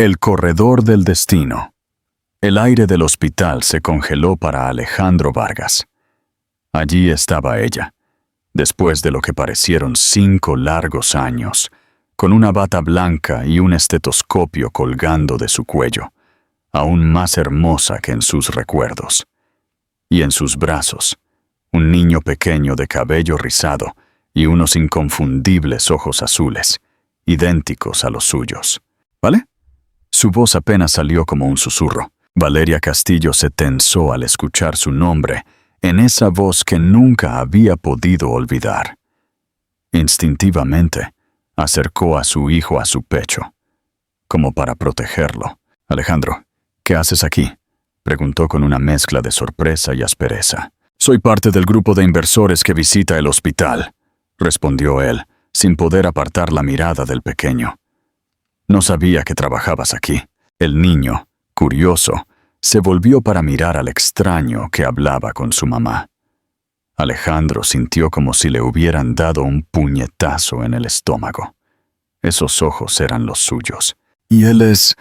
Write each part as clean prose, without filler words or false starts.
El corredor del destino. El aire del hospital se congeló para Alejandro Vargas. Allí estaba ella, después de lo que parecieron 5 largos años, con una bata blanca y un estetoscopio colgando de su cuello, aún más hermosa que en sus recuerdos. Y en sus brazos, un niño pequeño de cabello rizado y unos inconfundibles ojos azules, idénticos a los suyos. ¿Vale? Su voz apenas salió como un susurro. Valeria Castillo se tensó al escuchar su nombre en esa voz que nunca había podido olvidar. Instintivamente, acercó a su hijo a su pecho, como para protegerlo. «Alejandro, ¿qué haces aquí?», preguntó con una mezcla de sorpresa y aspereza. «Soy parte del grupo de inversores que visita el hospital», respondió él, sin poder apartar la mirada del pequeño. «No sabía que trabajabas aquí». El niño, curioso, se volvió para mirar al extraño que hablaba con su mamá. Alejandro sintió como si le hubieran dado un puñetazo en el estómago. Esos ojos eran los suyos. «¿Y él es?»,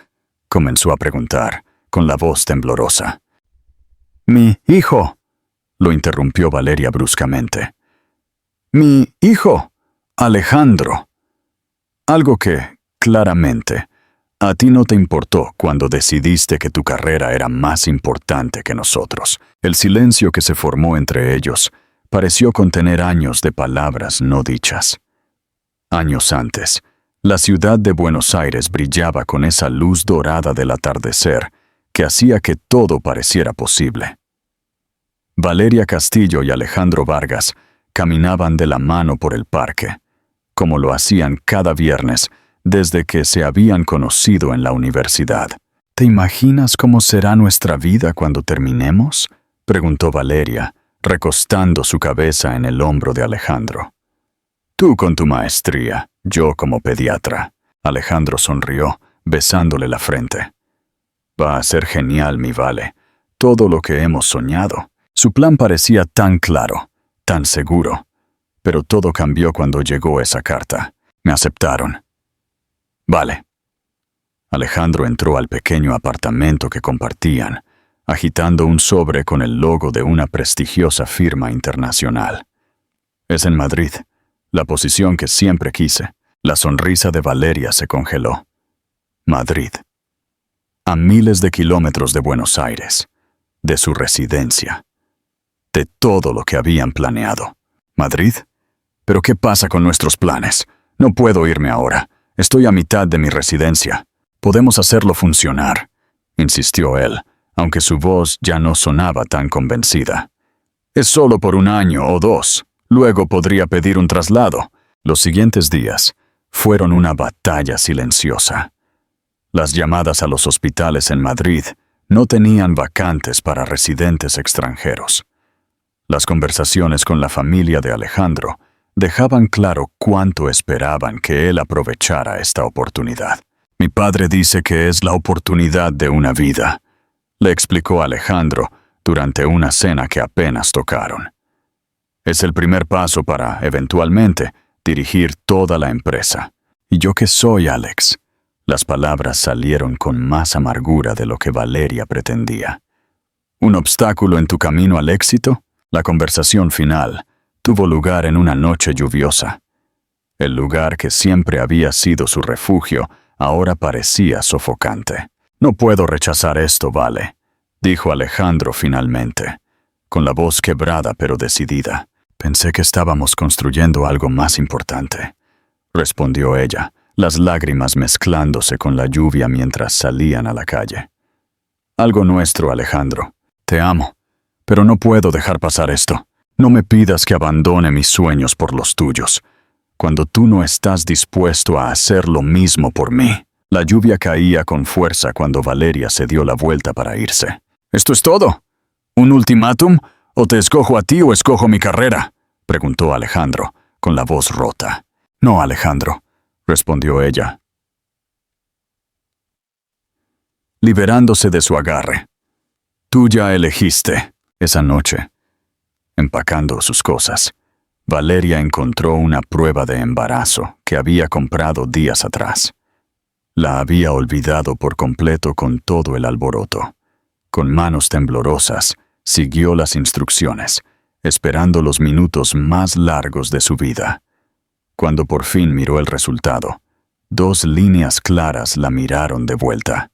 comenzó a preguntar, con la voz temblorosa. «Mi hijo», lo interrumpió Valeria bruscamente. «Mi hijo, Alejandro». Algo que, claramente, a ti no te importó cuando decidiste que tu carrera era más importante que nosotros. El silencio que se formó entre ellos pareció contener años de palabras no dichas. Años antes, la ciudad de Buenos Aires brillaba con esa luz dorada del atardecer que hacía que todo pareciera posible. Valeria Castillo y Alejandro Vargas caminaban de la mano por el parque, como lo hacían cada viernes desde que se habían conocido en la universidad. «¿Te imaginas cómo será nuestra vida cuando terminemos?», preguntó Valeria, recostando su cabeza en el hombro de Alejandro. «Tú con tu maestría, yo como pediatra». Alejandro sonrió, besándole la frente. «Va a ser genial, mi Vale, todo lo que hemos soñado». Su plan parecía tan claro, tan seguro, pero todo cambió cuando llegó esa carta. «Me aceptaron». «Vale». Alejandro entró al pequeño apartamento que compartían, agitando un sobre con el logo de una prestigiosa firma internacional. «Es en Madrid, la posición que siempre quise». La sonrisa de Valeria se congeló. Madrid. A miles de kilómetros de Buenos Aires, de su residencia, de todo lo que habían planeado. ¿Madrid? ¿Pero qué pasa con nuestros planes? No puedo irme ahora. Estoy a mitad de mi residencia. Podemos hacerlo funcionar», insistió él, aunque su voz ya no sonaba tan convencida. «Es solo por 1 año o 2. Luego podría pedir un traslado». Los siguientes días fueron una batalla silenciosa. Las llamadas a los hospitales en Madrid no tenían vacantes para residentes extranjeros. Las conversaciones con la familia de Alejandro dejaban claro cuánto esperaban que él aprovechara esta oportunidad. «Mi padre dice que es la oportunidad de una vida», le explicó Alejandro durante una cena que apenas tocaron. «Es el primer paso para, eventualmente, dirigir toda la empresa. ¿Y yo qué soy, Alex?». Las palabras salieron con más amargura de lo que Valeria pretendía. «¿Un obstáculo en tu camino al éxito?». La conversación final tuvo lugar en una noche lluviosa. El lugar que siempre había sido su refugio ahora parecía sofocante. «No puedo rechazar esto, Vale», dijo Alejandro finalmente, con la voz quebrada pero decidida. «Pensé que estábamos construyendo algo más importante», respondió ella, las lágrimas mezclándose con la lluvia mientras salían a la calle. «Algo nuestro, Alejandro. Te amo, pero no puedo dejar pasar esto. No me pidas que abandone mis sueños por los tuyos, cuando tú no estás dispuesto a hacer lo mismo por mí». La lluvia caía con fuerza cuando Valeria se dio la vuelta para irse. «¿Esto es todo? ¿Un ultimátum? ¿O te escojo a ti o escojo mi carrera?», preguntó Alejandro, con la voz rota. «No, Alejandro», respondió ella, liberándose de su agarre. «Tú ya elegiste». Esa noche, empacando sus cosas, Valeria encontró una prueba de embarazo que había comprado días atrás. La había olvidado por completo con todo el alboroto. Con manos temblorosas, siguió las instrucciones, esperando los minutos más largos de su vida. Cuando por fin miró el resultado, 2 líneas claras la miraron de vuelta.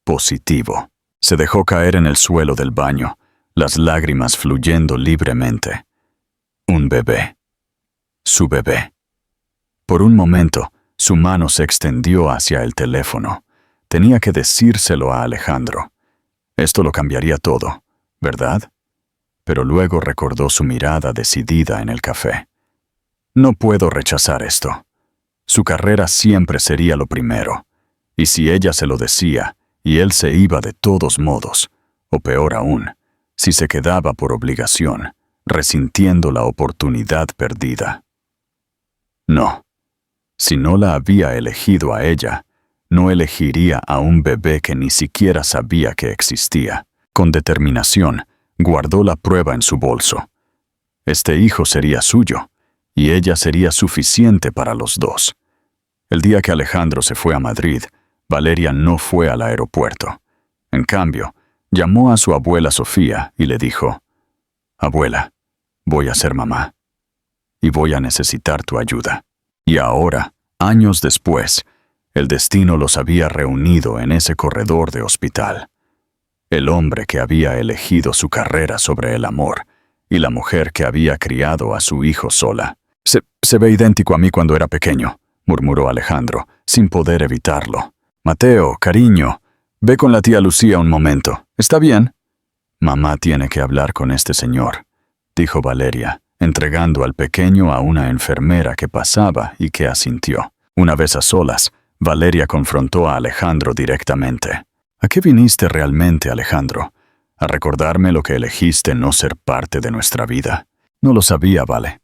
Positivo. Se dejó caer en el suelo del baño, las lágrimas fluyendo libremente. Un bebé. Su bebé. Por un momento, su mano se extendió hacia el teléfono. Tenía que decírselo a Alejandro. Esto lo cambiaría todo, ¿verdad? Pero luego recordó su mirada decidida en el café. No puedo rechazar esto. Su carrera siempre sería lo primero. Y si ella se lo decía, y él se iba de todos modos, o peor aún, si se quedaba por obligación, resintiendo la oportunidad perdida. No. Si no la había elegido a ella, no elegiría a un bebé que ni siquiera sabía que existía. Con determinación, guardó la prueba en su bolso. Este hijo sería suyo, y ella sería suficiente para los dos. El día que Alejandro se fue a Madrid, Valeria no fue al aeropuerto. En cambio, llamó a su abuela Sofía y le dijo: «Abuela, voy a ser mamá, y voy a necesitar tu ayuda». Y ahora, años después, el destino los había reunido en ese corredor de hospital. El hombre que había elegido su carrera sobre el amor, y la mujer que había criado a su hijo sola. Se ve idéntico a mí cuando era pequeño, murmuró Alejandro, sin poder evitarlo. «Mateo, cariño, ve con la tía Lucía un momento. ¿Está bien?» «Mamá tiene que hablar con este señor», dijo Valeria, entregando al pequeño a una enfermera que pasaba y que asintió. Una vez a solas, Valeria confrontó a Alejandro directamente. «¿A qué viniste realmente, Alejandro? ¿A recordarme lo que elegiste no ser parte de nuestra vida?» «No lo sabía, Vale.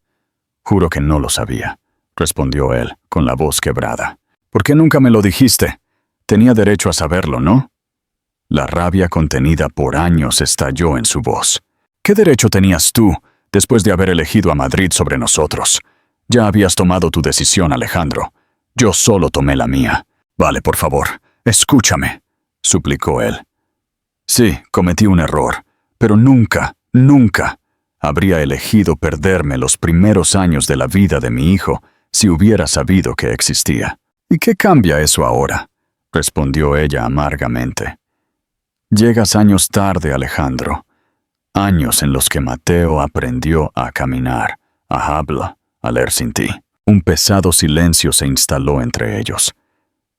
Juro que no lo sabía», respondió él, con la voz quebrada. «¿Por qué nunca me lo dijiste? Tenía derecho a saberlo, ¿no?» La rabia contenida por años estalló en su voz. «¿Qué derecho tenías tú, después de haber elegido a Madrid sobre nosotros? Ya habías tomado tu decisión, Alejandro. Yo solo tomé la mía. Vale, por favor, escúchame», suplicó él. «Sí, cometí un error, pero nunca habría elegido perderme los primeros años de la vida de mi hijo si hubiera sabido que existía». «¿Y qué cambia eso ahora?», respondió ella amargamente. «Llegas años tarde, Alejandro. Años en los que Mateo aprendió a caminar, a hablar, a leer sin ti». Un pesado silencio se instaló entre ellos.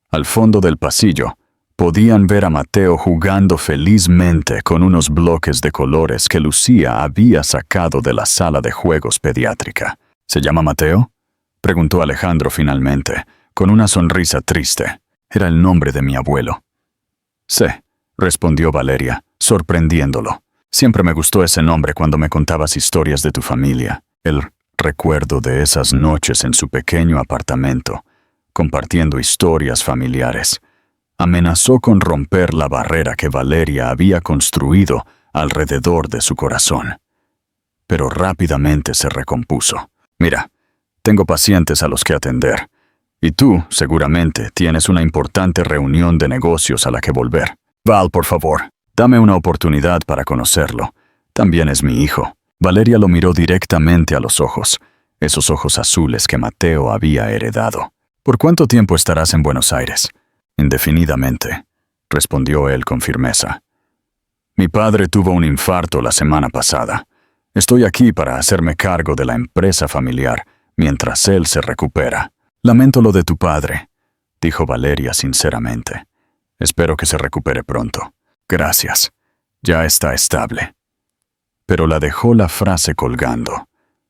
Al fondo del pasillo, podían ver a Mateo jugando felizmente con unos bloques de colores que Lucía había sacado de la sala de juegos pediátrica. «¿Se llama Mateo?», preguntó Alejandro finalmente, con una sonrisa triste. «Era el nombre de mi abuelo». «Sí», respondió Valeria, sorprendiéndolo. «Siempre me gustó ese nombre cuando me contabas historias de tu familia». El recuerdo de esas noches en su pequeño apartamento, compartiendo historias familiares, amenazó con romper la barrera que Valeria había construido alrededor de su corazón. Pero rápidamente se recompuso. «Mira, tengo pacientes a los que atender, y tú, seguramente, tienes una importante reunión de negocios a la que volver. Val, por favor, dame una oportunidad para conocerlo. También es mi hijo». Valeria lo miró directamente a los ojos, esos ojos azules que Mateo había heredado. «¿Por cuánto tiempo estarás en Buenos Aires?» «Indefinidamente», respondió él con firmeza. «Mi padre tuvo un infarto la semana pasada. Estoy aquí para hacerme cargo de la empresa familiar mientras él se recupera». «Lamento lo de tu padre», dijo Valeria sinceramente. «Espero que se recupere pronto». «Gracias. Ya está estable». Pero la dejó la frase colgando,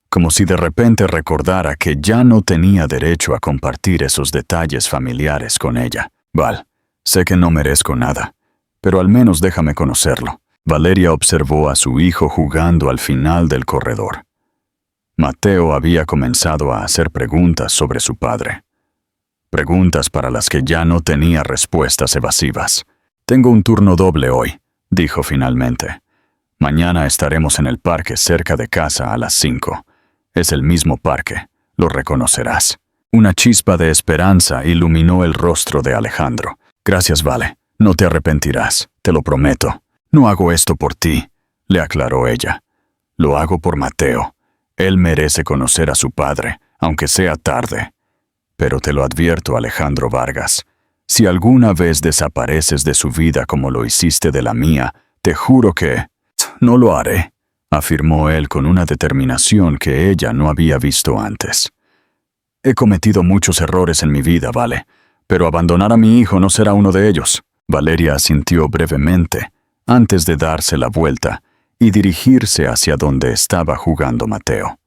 como si de repente recordara que ya no tenía derecho a compartir esos detalles familiares con ella. «Val, sé que no merezco nada, pero al menos déjame conocerlo». Valeria observó a su hijo jugando al final del corredor. Mateo había comenzado a hacer preguntas sobre su padre. Preguntas para las que ya no tenía respuestas evasivas. «Tengo un turno doble hoy», dijo finalmente. «Mañana estaremos en el parque cerca de casa a las 5. Es el mismo parque, lo reconocerás». Una chispa de esperanza iluminó el rostro de Alejandro. Gracias, Vale. No te arrepentirás, te lo prometo. No hago esto por ti, le aclaró ella. Lo hago por Mateo. Él merece conocer a su padre, aunque sea tarde. Pero te lo advierto, Alejandro Vargas. Si alguna vez desapareces de su vida como lo hiciste de la mía, te juro que... No lo haré, afirmó él con una determinación que ella no había visto antes. He cometido muchos errores en mi vida, Vale, pero abandonar a mi hijo no será uno de ellos. Valeria asintió brevemente, antes de darse la vuelta y dirigirse hacia donde estaba jugando Mateo.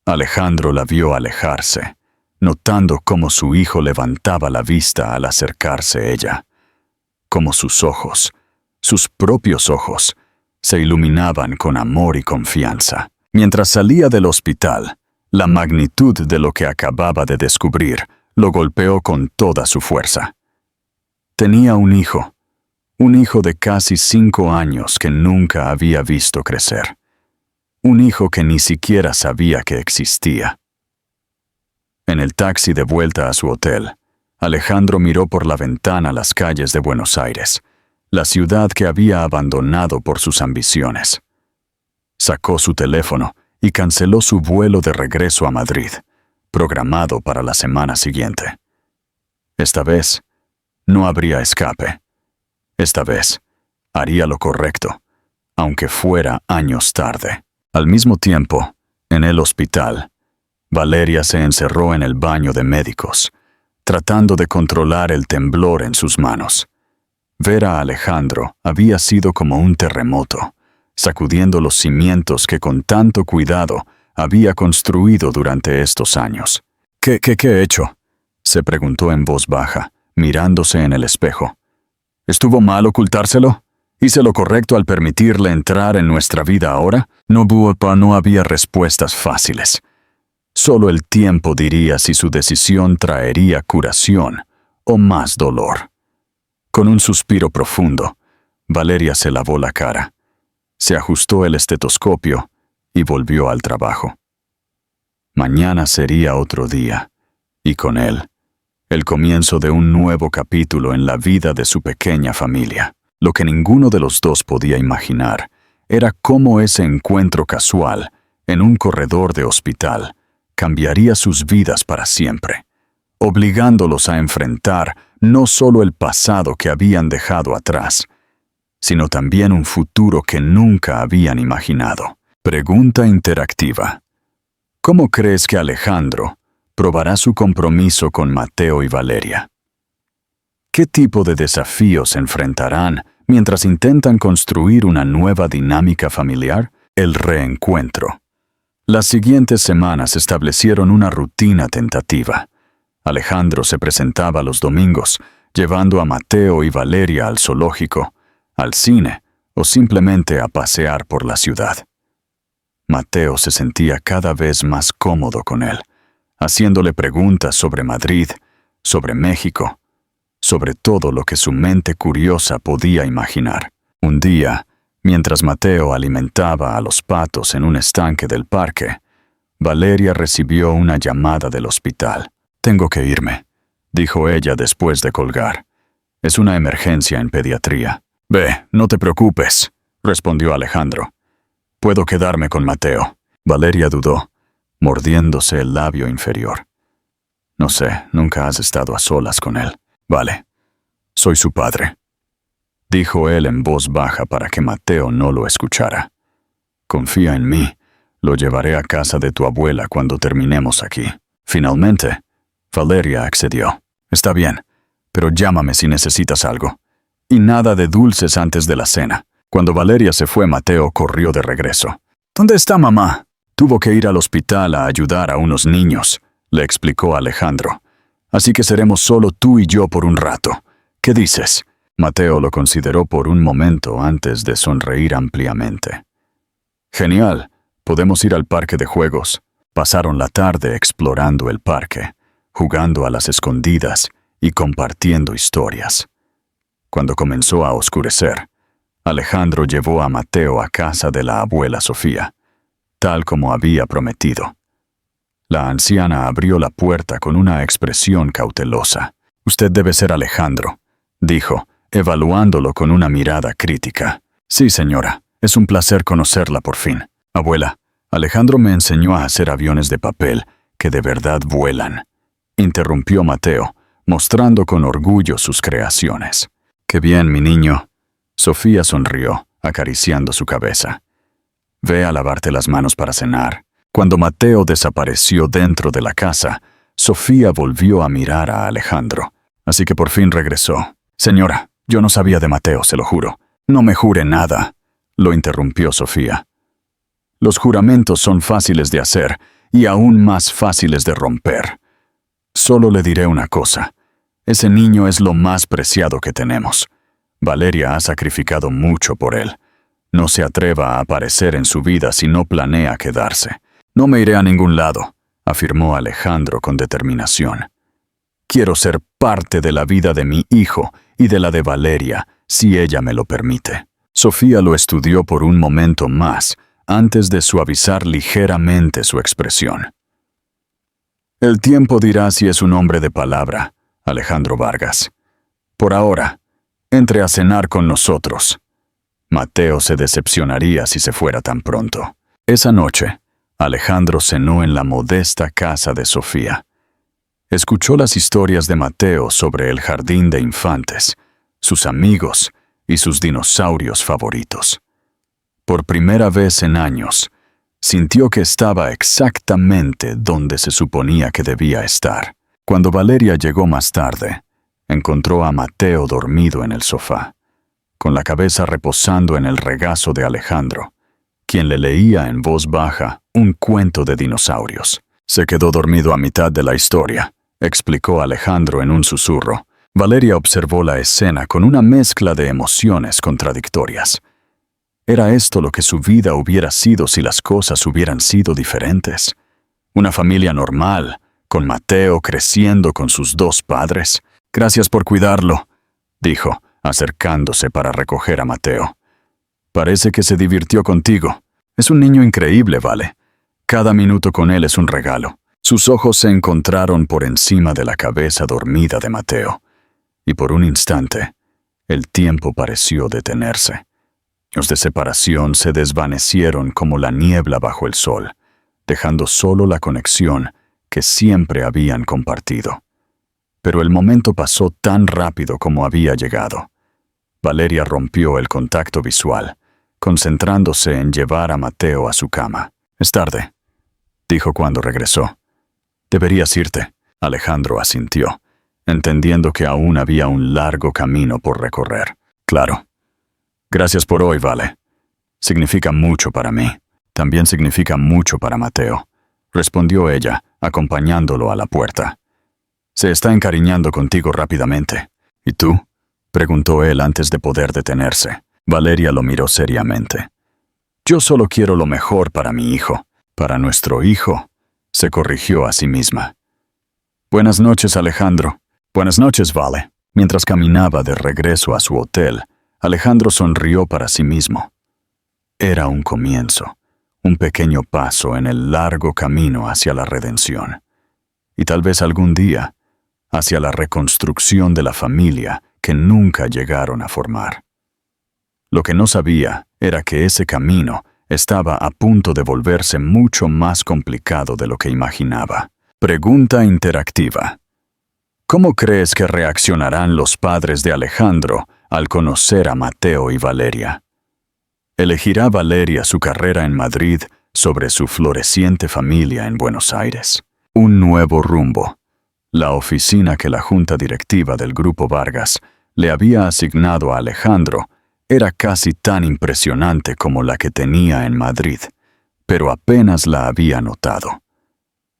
Alejandro la vio alejarse, notando cómo su hijo levantaba la vista al acercarse ella, cómo sus ojos, sus propios ojos, se iluminaban con amor y confianza. Mientras salía del hospital, la magnitud de lo que acababa de descubrir lo golpeó con toda su fuerza. Tenía un hijo de casi 5 años que nunca había visto crecer. Un hijo que ni siquiera sabía que existía. En el taxi de vuelta a su hotel, Alejandro miró por la ventana las calles de Buenos Aires, la ciudad que había abandonado por sus ambiciones. Sacó su teléfono y canceló su vuelo de regreso a Madrid, programado para la semana siguiente. Esta vez, no habría escape. Esta vez, haría lo correcto, aunque fuera años tarde. Al mismo tiempo, en el hospital, Valeria se encerró en el baño de médicos, tratando de controlar el temblor en sus manos. Ver a Alejandro había sido como un terremoto, sacudiendo los cimientos que con tanto cuidado había construido durante estos años. ¿Qué he hecho?, se preguntó en voz baja, mirándose en el espejo. ¿Estuvo mal ocultárselo? ¿Hice lo correcto al permitirle entrar en nuestra vida ahora? No había respuestas fáciles. Solo el tiempo diría si su decisión traería curación o más dolor. Con un suspiro profundo, Valeria se lavó la cara, se ajustó el estetoscopio y volvió al trabajo. Mañana sería otro día, y con él, el comienzo de un nuevo capítulo en la vida de su pequeña familia. Lo que ninguno de los dos podía imaginar era cómo ese encuentro casual, en un corredor de hospital, cambiaría sus vidas para siempre, obligándolos a enfrentar no solo el pasado que habían dejado atrás, sino también un futuro que nunca habían imaginado. Pregunta interactiva. ¿Cómo crees que Alejandro probará su compromiso con Mateo y Valeria? ¿Qué tipo de desafíos enfrentarán mientras intentan construir una nueva dinámica familiar? El reencuentro. Las siguientes semanas establecieron una rutina tentativa. Alejandro se presentaba los domingos, llevando a Mateo y Valeria al zoológico, al cine o simplemente a pasear por la ciudad. Mateo se sentía cada vez más cómodo con él, haciéndole preguntas sobre Madrid, sobre México, sobre todo lo que su mente curiosa podía imaginar. Un día, mientras Mateo alimentaba a los patos en un estanque del parque, Valeria recibió una llamada del hospital. «Tengo que irme», dijo ella después de colgar. «Es una emergencia en pediatría». «Ve, no te preocupes», respondió Alejandro. «Puedo quedarme con Mateo». Valeria dudó, mordiéndose el labio inferior. «No sé, nunca has estado a solas con él». «Vale, soy su padre», dijo él en voz baja para que Mateo no lo escuchara. «Confía en mí, lo llevaré a casa de tu abuela cuando terminemos aquí». Finalmente, Valeria accedió. «Está bien, pero llámame si necesitas algo. Y nada de dulces antes de la cena». Cuando Valeria se fue, Mateo corrió de regreso. «¿Dónde está mamá?» «Tuvo que ir al hospital a ayudar a unos niños», le explicó Alejandro. «Así que seremos solo tú y yo por un rato. ¿Qué dices?» Mateo lo consideró por un momento antes de sonreír ampliamente. «Genial, podemos ir al parque de juegos». Pasaron la tarde explorando el parque, jugando a las escondidas y compartiendo historias. Cuando comenzó a oscurecer, Alejandro llevó a Mateo a casa de la abuela Sofía, tal como había prometido. La anciana abrió la puerta con una expresión cautelosa. «Usted debe ser Alejandro», dijo, evaluándolo con una mirada crítica. «Sí, señora. Es un placer conocerla por fin. Abuela, Alejandro me enseñó a hacer aviones de papel que de verdad vuelan», interrumpió Mateo, mostrando con orgullo sus creaciones. «Qué bien, mi niño». Sofía sonrió, acariciando su cabeza. «Ve a lavarte las manos para cenar». Cuando Mateo desapareció dentro de la casa, Sofía volvió a mirar a Alejandro. Así que por fin regresó. «Señora, yo no sabía de Mateo, se lo juro». «No me jure nada», lo interrumpió Sofía. «Los juramentos son fáciles de hacer y aún más fáciles de romper. Solo le diré una cosa. Ese niño es lo más preciado que tenemos. Valeria ha sacrificado mucho por él. No se atreva a aparecer en su vida si no planea quedarse». «No me iré a ningún lado», afirmó Alejandro con determinación. «Quiero ser parte de la vida de mi hijo y de la de Valeria, si ella me lo permite». Sofía lo estudió por un momento más, antes de suavizar ligeramente su expresión. «El tiempo dirá si es un hombre de palabra, Alejandro Vargas. Por ahora, entre a cenar con nosotros». Mateo se decepcionaría si se fuera tan pronto. Esa noche, Alejandro cenó en la modesta casa de Sofía. Escuchó las historias de Mateo sobre el jardín de infantes, sus amigos y sus dinosaurios favoritos. Por primera vez en años, sintió que estaba exactamente donde se suponía que debía estar. Cuando Valeria llegó más tarde, encontró a Mateo dormido en el sofá, con la cabeza reposando en el regazo de Alejandro, quien le leía en voz baja un cuento de dinosaurios. «Se quedó dormido a mitad de la historia», explicó Alejandro en un susurro. Valeria observó la escena con una mezcla de emociones contradictorias. ¿Era esto lo que su vida hubiera sido si las cosas hubieran sido diferentes? Una familia normal, con Mateo creciendo con sus dos padres. «Gracias por cuidarlo», dijo, acercándose para recoger a Mateo. «Parece que se divirtió contigo. Es un niño increíble, Vale. Cada minuto con él es un regalo». Sus ojos se encontraron por encima de la cabeza dormida de Mateo, y por un instante, el tiempo pareció detenerse. Los de separación se desvanecieron como la niebla bajo el sol, dejando solo la conexión que siempre habían compartido. Pero el momento pasó tan rápido como había llegado. Valeria rompió el contacto visual, concentrándose en llevar a Mateo a su cama. «Es tarde», dijo cuando regresó. «Deberías irte», Alejandro asintió, entendiendo que aún había un largo camino por recorrer. «Claro. Gracias por hoy, Vale. Significa mucho para mí. También significa mucho para Mateo», respondió ella, acompañándolo a la puerta. «Se está encariñando contigo rápidamente. ¿Y tú?», preguntó él antes de poder detenerse. Valeria lo miró seriamente. «Yo solo quiero lo mejor para mi hijo. Para nuestro hijo», se corrigió a sí misma. «Buenas noches, Alejandro». «Buenas noches, Vale». Mientras caminaba de regreso a su hotel, Alejandro sonrió para sí mismo. Era un comienzo, un pequeño paso en el largo camino hacia la redención. Y tal vez algún día, hacia la reconstrucción de la familia que nunca llegaron a formar. Lo que no sabía era que ese camino estaba a punto de volverse mucho más complicado de lo que imaginaba. Pregunta interactiva. ¿Cómo crees que reaccionarán los padres de Alejandro al conocer a Mateo y Valeria? ¿Elegirá Valeria su carrera en Madrid sobre su floreciente familia en Buenos Aires? Un nuevo rumbo. La oficina que la junta directiva del Grupo Vargas le había asignado a Alejandro era casi tan impresionante como la que tenía en Madrid, pero apenas la había notado.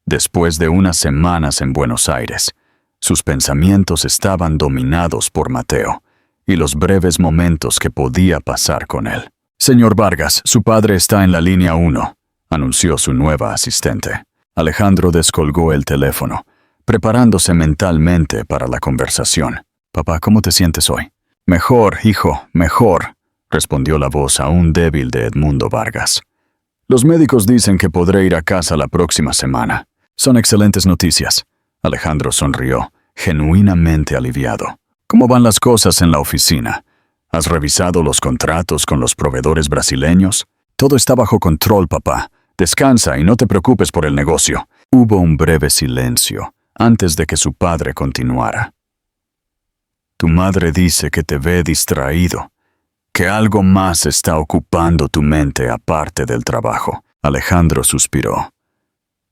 Después de unas semanas en Buenos Aires, sus pensamientos estaban dominados por Mateo y los breves momentos que podía pasar con él. «Señor Vargas, su padre está en la línea 1», anunció su nueva asistente. Alejandro descolgó el teléfono, preparándose mentalmente para la conversación. «Papá, ¿cómo te sientes hoy?» «Mejor, hijo, mejor», respondió la voz aún débil de Edmundo Vargas. «Los médicos dicen que podré ir a casa la próxima semana. Son excelentes noticias. Alejandro sonrió, genuinamente aliviado. ¿Cómo van las cosas en la oficina? ¿Has revisado los contratos con los proveedores brasileños? Todo está bajo control, papá. Descansa y no te preocupes por el negocio. Hubo un breve silencio antes de que su padre continuara. Tu madre dice que te ve distraído, que algo más está ocupando tu mente aparte del trabajo. Alejandro suspiró.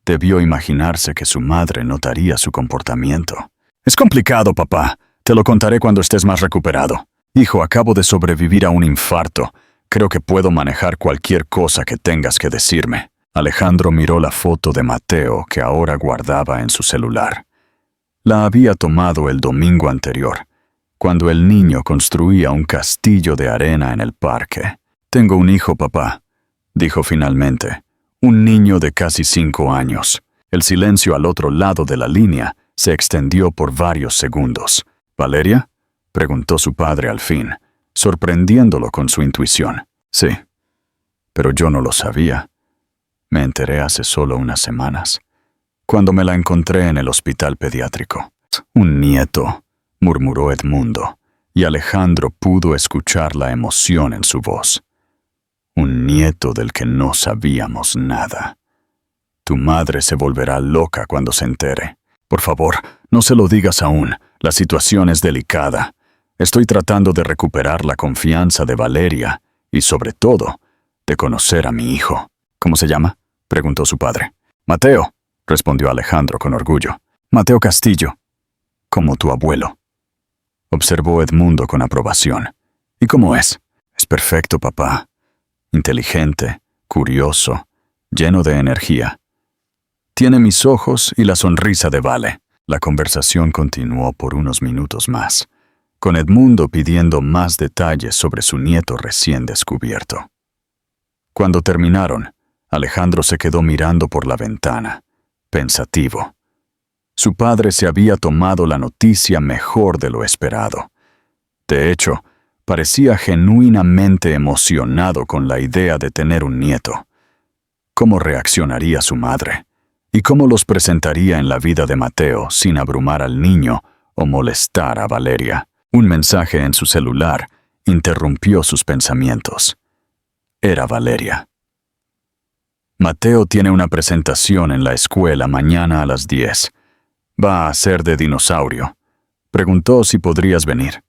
Debió imaginarse que su madre notaría su comportamiento. Es complicado, papá. Te lo contaré cuando estés más recuperado. Hijo, acabo de sobrevivir a un infarto. Creo que puedo manejar cualquier cosa que tengas que decirme. Alejandro miró la foto de Mateo que ahora guardaba en su celular. La había tomado el domingo anterior, cuando el niño construía un castillo de arena en el parque. Tengo un hijo, papá, dijo finalmente. Un niño de casi 5 años. El silencio al otro lado de la línea se extendió por varios segundos. ¿Valeria?, preguntó su padre al fin, sorprendiéndolo con su intuición. Sí, pero yo no lo sabía. Me enteré hace solo unas semanas, cuando me la encontré en el hospital pediátrico. Un nieto, murmuró Edmundo, y Alejandro pudo escuchar la emoción en su voz. Un nieto del que no sabíamos nada. Tu madre se volverá loca cuando se entere. Por favor, no se lo digas aún. La situación es delicada. Estoy tratando de recuperar la confianza de Valeria y, sobre todo, de conocer a mi hijo. ¿Cómo se llama?, preguntó su padre. Mateo, respondió Alejandro con orgullo. Mateo Castillo. Como tu abuelo. Observó Edmundo con aprobación. ¿Y cómo es? Es perfecto, papá. Inteligente, curioso, lleno de energía. Tiene mis ojos y la sonrisa de Vale. La conversación continuó por unos minutos más, con Edmundo pidiendo más detalles sobre su nieto recién descubierto. Cuando terminaron, Alejandro se quedó mirando por la ventana, pensativo. Su padre se había tomado la noticia mejor de lo esperado. De hecho, parecía genuinamente emocionado con la idea de tener un nieto. ¿Cómo reaccionaría su madre? ¿Y cómo los presentaría en la vida de Mateo sin abrumar al niño o molestar a Valeria? Un mensaje en su celular interrumpió sus pensamientos. Era Valeria. Mateo tiene una presentación en la escuela mañana a las 10. Va a ser de dinosaurio. Preguntó si podrías venir.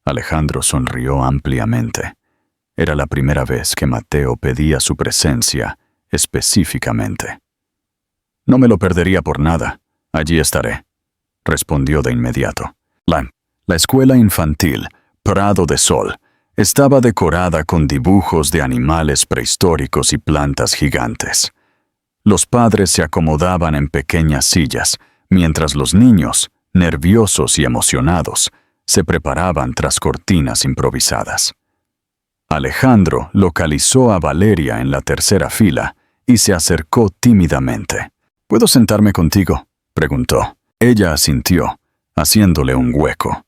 Alejandro sonrió ampliamente. Era la primera vez que Mateo pedía su presencia específicamente. No me lo perdería por nada. Allí estaré, respondió de inmediato. La escuela infantil, Prado de Sol, estaba decorada con dibujos de animales prehistóricos y plantas gigantes. Los padres se acomodaban en pequeñas sillas, mientras los niños, nerviosos y emocionados, se preparaban tras cortinas improvisadas. Alejandro localizó a Valeria en la tercera fila y se acercó tímidamente. ¿Puedo sentarme contigo?, preguntó. Ella asintió, haciéndole un hueco.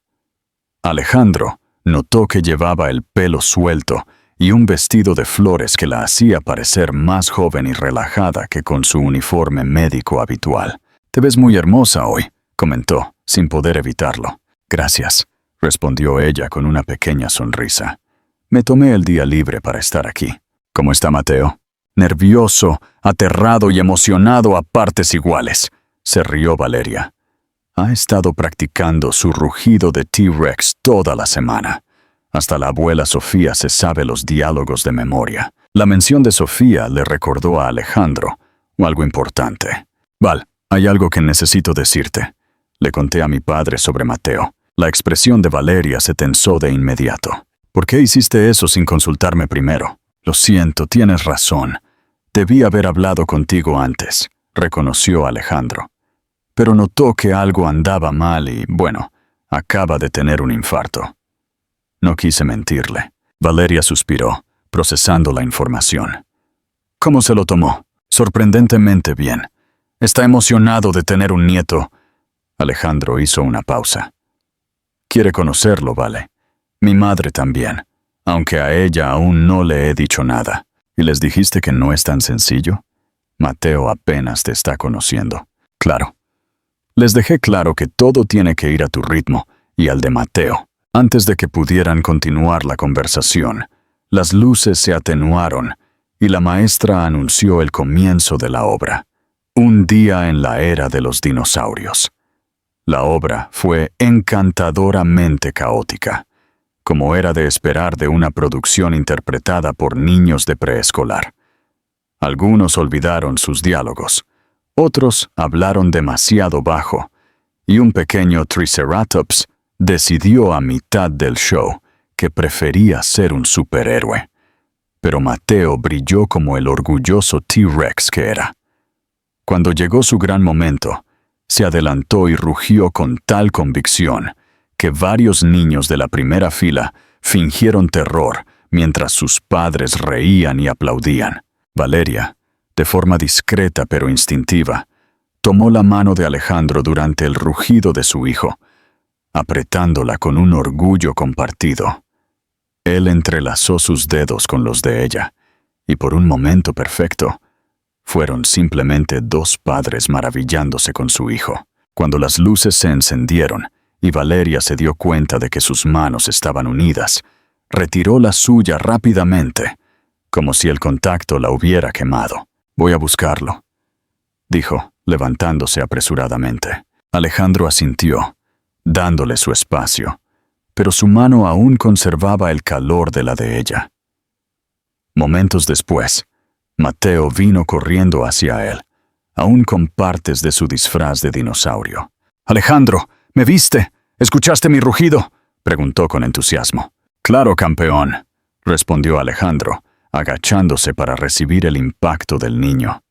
Alejandro notó que llevaba el pelo suelto y un vestido de flores que la hacía parecer más joven y relajada que con su uniforme médico habitual. «Te ves muy hermosa hoy», comentó, sin poder evitarlo. «Gracias», respondió ella con una pequeña sonrisa. «Me tomé el día libre para estar aquí». «¿Cómo está Mateo?» «Nervioso, aterrado y emocionado a partes iguales», se rió Valeria. Ha estado practicando su rugido de T-Rex toda la semana. Hasta la abuela Sofía se sabe los diálogos de memoria. La mención de Sofía le recordó a Alejandro algo importante. «Val, hay algo que necesito decirte». Le conté a mi padre sobre Mateo. La expresión de Valeria se tensó de inmediato. «¿Por qué hiciste eso sin consultarme primero?» «Lo siento, tienes razón. Debí haber hablado contigo antes», reconoció Alejandro. Pero notó que algo andaba mal y, bueno, acaba de tener un infarto. No quise mentirle. Valeria suspiró, procesando la información. ¿Cómo se lo tomó? Sorprendentemente bien. Está emocionado de tener un nieto. Alejandro hizo una pausa. Quiere conocerlo, Vale. Mi madre también, aunque a ella aún no le he dicho nada. ¿Y les dijiste que no es tan sencillo? Mateo apenas te está conociendo. Claro. Les dejé claro que todo tiene que ir a tu ritmo y al de Mateo. Antes de que pudieran continuar la conversación, las luces se atenuaron y la maestra anunció el comienzo de la obra. Un día en la era de los dinosaurios. La obra fue encantadoramente caótica, como era de esperar de una producción interpretada por niños de preescolar. Algunos olvidaron sus diálogos, otros hablaron demasiado bajo, y un pequeño Triceratops decidió a mitad del show que prefería ser un superhéroe. Pero Mateo brilló como el orgulloso T-Rex que era. Cuando llegó su gran momento, se adelantó y rugió con tal convicción que varios niños de la primera fila fingieron terror mientras sus padres reían y aplaudían. Valeria, de forma discreta pero instintiva, tomó la mano de Alejandro durante el rugido de su hijo, apretándola con un orgullo compartido. Él entrelazó sus dedos con los de ella, y por un momento perfecto, fueron simplemente dos padres maravillándose con su hijo. Cuando las luces se encendieron y Valeria se dio cuenta de que sus manos estaban unidas, retiró la suya rápidamente, como si el contacto la hubiera quemado. «Voy a buscarlo», dijo, levantándose apresuradamente. Alejandro asintió, dándole su espacio, pero su mano aún conservaba el calor de la de ella. Momentos después, Mateo vino corriendo hacia él, aún con partes de su disfraz de dinosaurio. «Alejandro, ¿me viste? ¿Escuchaste mi rugido?», preguntó con entusiasmo. «Claro, campeón», respondió Alejandro, agachándose para recibir el impacto del niño.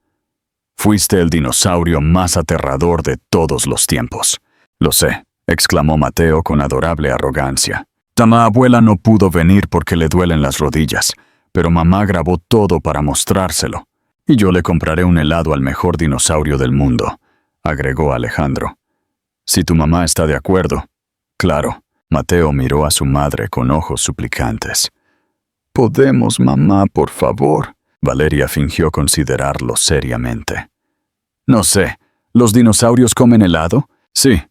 «Fuiste el dinosaurio más aterrador de todos los tiempos». «Lo sé», exclamó Mateo con adorable arrogancia. «Mamá abuela no pudo venir porque le duelen las rodillas, pero mamá grabó todo para mostrárselo. Y yo le compraré un helado al mejor dinosaurio del mundo», agregó Alejandro. «Si tu mamá está de acuerdo». «Claro». Mateo miró a su madre con ojos suplicantes. «¿Podemos, mamá, por favor?». Valeria fingió considerarlo seriamente. «No sé, ¿los dinosaurios comen helado?». «Sí»,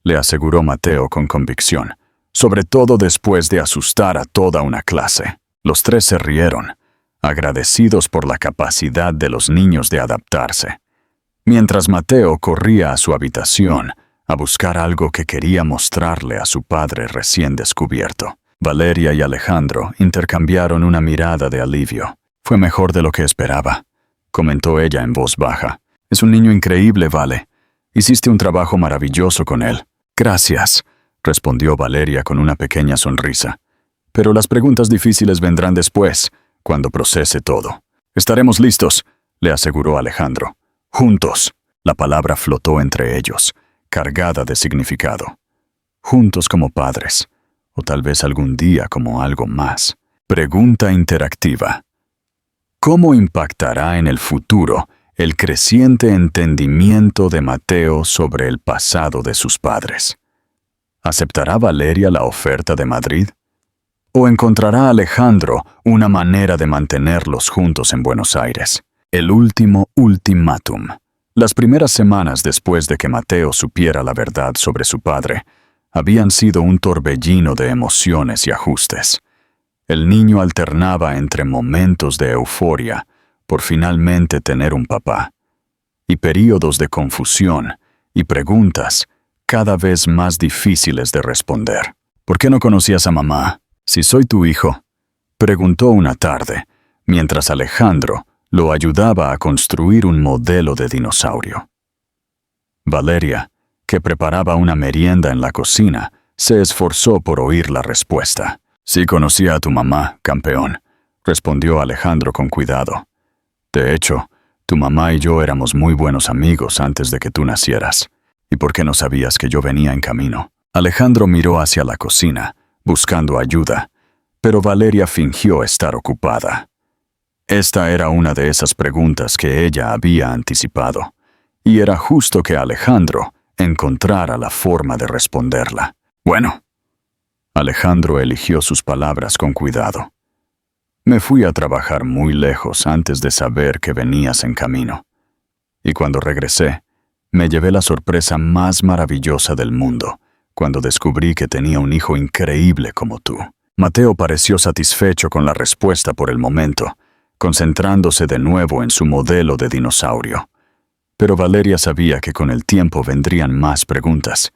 le aseguró Mateo con convicción, sobre todo después de asustar a toda una clase. Los tres se rieron, agradecidos por la capacidad de los niños de adaptarse. Mientras Mateo corría a su habitación a buscar algo que quería mostrarle a su padre recién descubierto, Valeria y Alejandro intercambiaron una mirada de alivio. «Fue mejor de lo que esperaba», comentó ella en voz baja. «Es un niño increíble, Vale. Hiciste un trabajo maravilloso con él». «Gracias», respondió Valeria con una pequeña sonrisa. «Pero las preguntas difíciles vendrán después, cuando procese todo». «Estaremos listos», le aseguró Alejandro. «Juntos». La palabra flotó entre ellos, cargada de significado. Juntos como padres, o tal vez algún día como algo más. Pregunta interactiva. ¿Cómo impactará en el futuro el creciente entendimiento de Mateo sobre el pasado de sus padres? ¿Aceptará Valeria la oferta de Madrid? ¿O encontrará Alejandro una manera de mantenerlos juntos en Buenos Aires? El último ultimátum. Las primeras semanas después de que Mateo supiera la verdad sobre su padre, habían sido un torbellino de emociones y ajustes. El niño alternaba entre momentos de euforia por finalmente tener un papá, y períodos de confusión y preguntas cada vez más difíciles de responder. «¿Por qué no conocías a mamá? Si soy tu hijo», preguntó una tarde, mientras Alejandro lo ayudaba a construir un modelo de dinosaurio. Valeria, que preparaba una merienda en la cocina, se esforzó por oír la respuesta. «Sí conocía a tu mamá, campeón», respondió Alejandro con cuidado. «De hecho, tu mamá y yo éramos muy buenos amigos antes de que tú nacieras. ¿Y por qué no sabías que yo venía en camino?». Alejandro miró hacia la cocina, buscando ayuda, pero Valeria fingió estar ocupada. Esta era una de esas preguntas que ella había anticipado, y era justo que Alejandro encontrara la forma de responderla. «Bueno». Alejandro eligió sus palabras con cuidado. «Me fui a trabajar muy lejos antes de saber que venías en camino. Y cuando regresé, Me llevé la sorpresa más maravillosa del mundo cuando descubrí que tenía un hijo increíble como tú. Mateo pareció satisfecho con la respuesta por el momento, concentrándose de nuevo en su modelo de dinosaurio. Pero Valeria sabía que con el tiempo vendrían más preguntas,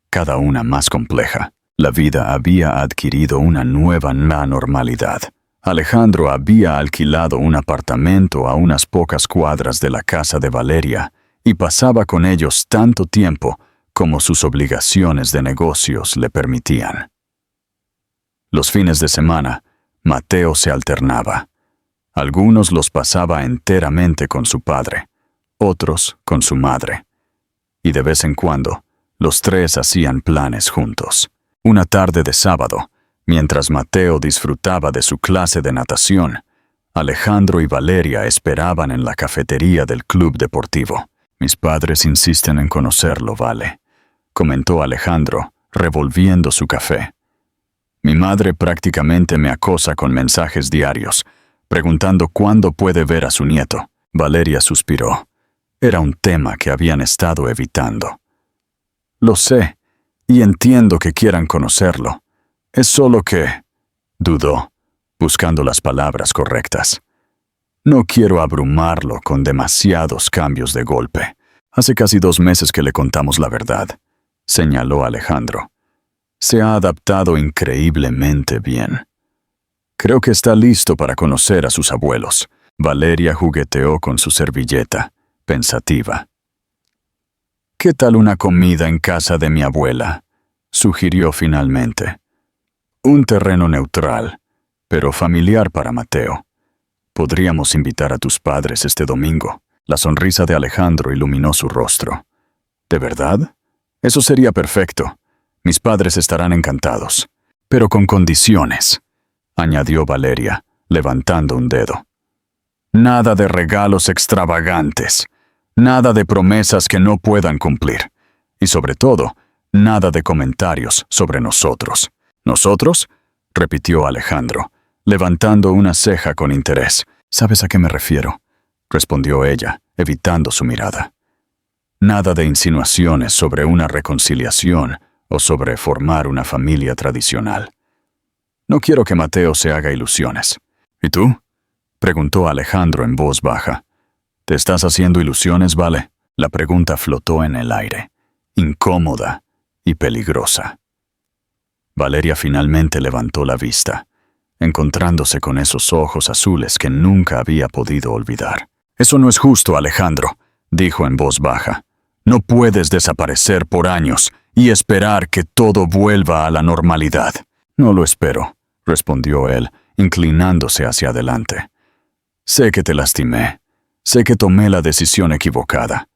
cada una más compleja. La vida había adquirido una nueva normalidad. Alejandro había alquilado un apartamento a unas pocas cuadras de la casa de Valeria y pasaba con ellos tanto tiempo como sus obligaciones de negocios le permitían. Los fines de semana, Mateo se alternaba. Algunos los pasaba enteramente con su padre, otros con su madre. Y de vez en cuando, los tres hacían planes juntos. Una tarde de sábado, mientras Mateo disfrutaba de su clase de natación, Alejandro y Valeria esperaban en la cafetería del club deportivo. «Mis padres insisten en conocerlo, Vale», comentó Alejandro, revolviendo su café. «Mi madre prácticamente me acosa con mensajes diarios, preguntando cuándo puede ver a su nieto». Valeria suspiró. Era un tema que habían estado evitando. «Lo sé, y entiendo que quieran conocerlo. Es solo que…», dudó, buscando las palabras correctas. «No quiero abrumarlo con demasiados cambios de golpe. Hace casi 2 meses que le contamos la verdad», señaló Alejandro. «Se ha adaptado increíblemente bien. Creo que está listo para conocer a sus abuelos». Valeria jugueteó con su servilleta, pensativa. «¿Qué tal una comida en casa de mi abuela?», sugirió finalmente. «Un terreno neutral, pero familiar para Mateo. Podríamos invitar a tus padres este domingo». La sonrisa de Alejandro iluminó su rostro. «¿De verdad? Eso sería perfecto. Mis padres estarán encantados. Pero con condiciones», añadió Valeria, levantando un dedo. «Nada de regalos extravagantes. Nada de promesas que no puedan cumplir. Y sobre todo, nada de comentarios sobre nosotros». «¿Nosotros?», repitió Alejandro, levantando una ceja con interés. «¿Sabes a qué me refiero?», respondió ella, evitando su mirada. «Nada de insinuaciones sobre una reconciliación o sobre formar una familia tradicional. No quiero que Mateo se haga ilusiones». «¿Y tú?», preguntó Alejandro en voz baja. «¿Te estás haciendo ilusiones, Vale?». La pregunta flotó en el aire, incómoda y peligrosa. Valeria finalmente levantó la vista, encontrándose con esos ojos azules que nunca había podido olvidar. «Eso no es justo, Alejandro», dijo en voz baja. «No puedes desaparecer por años y esperar que todo vuelva a la normalidad». «No lo espero», respondió él, inclinándose hacia adelante. «Sé que te lastimé. Sé que tomé la decisión equivocada.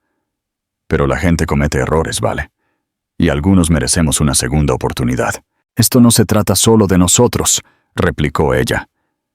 Pero la gente comete errores, ¿vale? Y algunos merecemos una segunda oportunidad». «Esto no se trata solo de nosotros», replicó ella.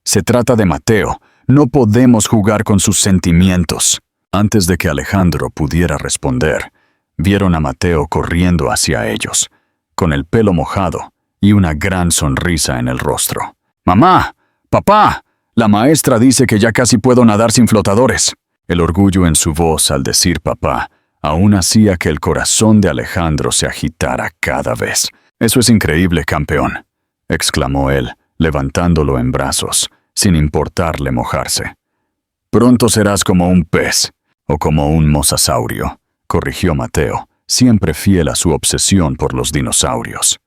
«Se trata de Mateo. No podemos jugar con sus sentimientos». Antes de que Alejandro pudiera responder, vieron a Mateo corriendo hacia ellos, con el pelo mojado y una gran sonrisa en el rostro. «¡Mamá! ¡Papá! La maestra dice que ya casi puedo nadar sin flotadores». El orgullo en su voz al decir papá aún hacía que el corazón de Alejandro se agitara cada vez. «Eso es increíble, campeón», exclamó él, levantándolo en brazos, sin importarle mojarse. «Pronto serás como un pez, o como un mosasaurio», corrigió Mateo, siempre fiel a su obsesión por los dinosaurios.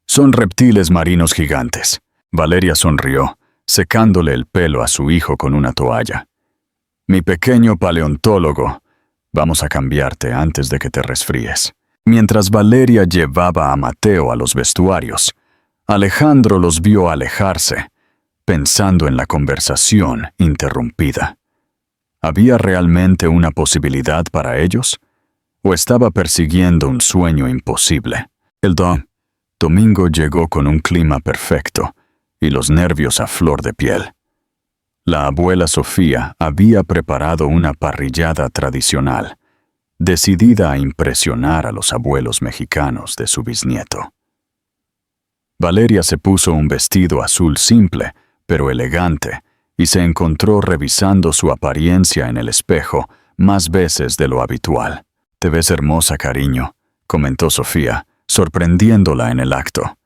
«Son reptiles marinos gigantes». Valeria sonrió, secándole el pelo a su hijo con una toalla. «Mi pequeño paleontólogo, vamos a cambiarte antes de que te resfríes». Mientras Valeria llevaba a Mateo a los vestuarios, Alejandro los vio alejarse, pensando en la conversación interrumpida. ¿Había realmente una posibilidad para ellos? ¿O estaba persiguiendo un sueño imposible? El domingo llegó con un clima perfecto y los nervios a flor de piel. La abuela Sofía había preparado una parrillada tradicional, decidida a impresionar a los abuelos mexicanos de su bisnieto. Valeria se puso un vestido azul simple, pero elegante, y se encontró revisando su apariencia en el espejo más veces de lo habitual. Te ves hermosa, cariño, comentó Sofía, sorprendiéndola en el acto,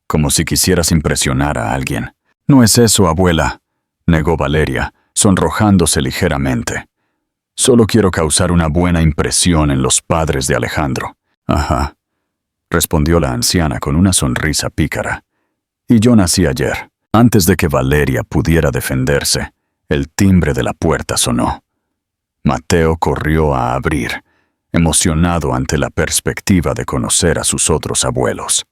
como si quisieras impresionar a alguien. No es eso, abuela, negó Valeria, sonrojándose ligeramente. Solo quiero causar una buena impresión en los padres de Alejandro. Ajá, respondió la anciana con una sonrisa pícara. Y yo nací ayer. Antes de que Valeria pudiera defenderse, el timbre de la puerta sonó. Mateo corrió a abrir, emocionado ante la perspectiva de conocer a sus otros abuelos.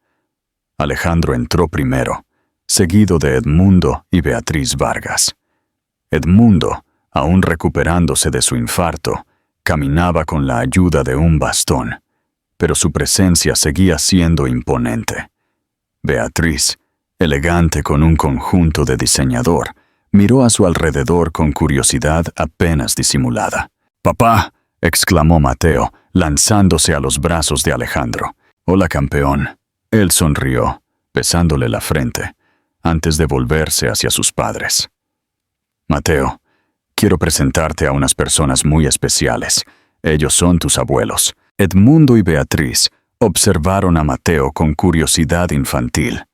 Alejandro entró primero, seguido de Edmundo y Beatriz Vargas. Edmundo, aún recuperándose de su infarto, caminaba con la ayuda de un bastón, pero su presencia seguía siendo imponente. Beatriz, elegante con un conjunto de diseñador, miró a su alrededor con curiosidad apenas disimulada. «¡Papá!», exclamó Mateo, lanzándose a los brazos de Alejandro. «Hola, campeón». Él sonrió, besándole la frente, antes de volverse hacia sus padres. «Mateo, quiero presentarte a unas personas muy especiales. Ellos son tus abuelos». Edmundo y Beatriz observaron a Mateo con curiosidad infantil.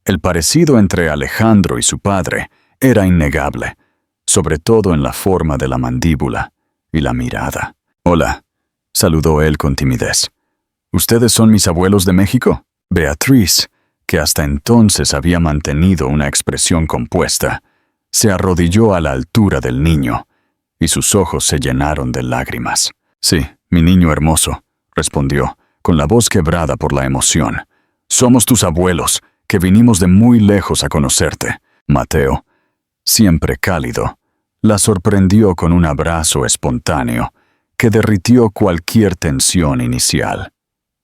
El parecido entre Alejandro y su padre era innegable, sobre todo en la forma de la mandíbula y la mirada. «Hola», saludó él con timidez. «¿Ustedes son mis abuelos de México?» Beatriz, que hasta entonces había mantenido una expresión compuesta, se arrodilló a la altura del niño, y sus ojos se llenaron de lágrimas. «Sí, mi niño hermoso», respondió, con la voz quebrada por la emoción. «Somos tus abuelos, que vinimos de muy lejos a conocerte». Mateo, siempre cálido, la sorprendió con un abrazo espontáneo que derritió cualquier tensión inicial.